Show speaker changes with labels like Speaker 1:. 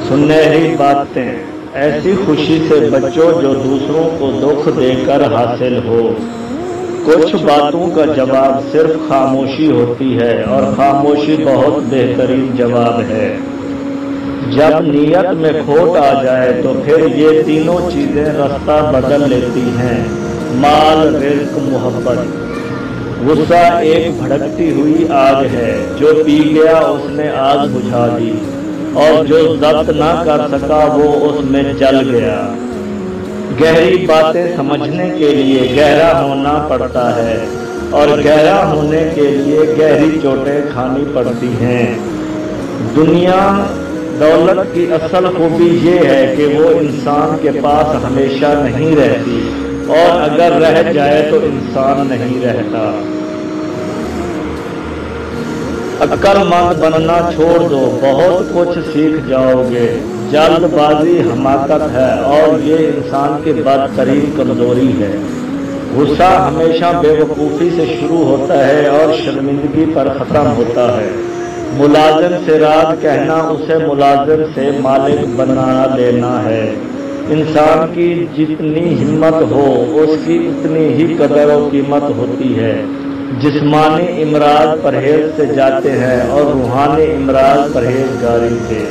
Speaker 1: سنہری باتیں ایسی خوشی سے بچو جو دوسروں کو دکھ دے کر حاصل ہو۔ کچھ باتوں کا جواب صرف خاموشی ہوتی ہے اور خاموشی بہت بہترین جواب ہے۔ جب نیت میں کھوٹ آ جائے تو پھر یہ تینوں چیزیں رستہ بدل لیتی ہیں: مال، رزق، محبت۔ غصہ ایک بھڑکتی ہوئی آگ ہے، جو پی گیا اس نے آگ بجھا دی، اور جو ضبط نہ کر سکا وہ اس میں جل گیا۔ گہری باتیں سمجھنے کے لیے گہرا ہونا پڑتا ہے، اور گہرا ہونے کے لیے گہری چوٹیں کھانی پڑتی ہیں۔ دنیا دولت کی اصل خوبی یہ ہے کہ وہ انسان کے پاس ہمیشہ نہیں رہتی، اور اگر رہ جائے تو انسان نہیں رہتا۔ عقل مند بننا چھوڑ دو، بہت کچھ سیکھ جاؤ گے۔ جلد بازی حماقت ہے، اور یہ انسان کی بدترین کمزوری ہے۔ غصہ ہمیشہ بے وقوفی سے شروع ہوتا ہے اور شرمندگی پر ختم ہوتا ہے۔ ملازم سے راز کہنا اسے ملازم سے مالک بنا لینا ہے۔ انسان کی جتنی ہمت ہو اس کی اتنی ہی قدر و قیمت ہوتی ہے۔ جسمانی امراض پرہیز سے جاتے ہیں اور روحانی امراض پرہیزگاری سے۔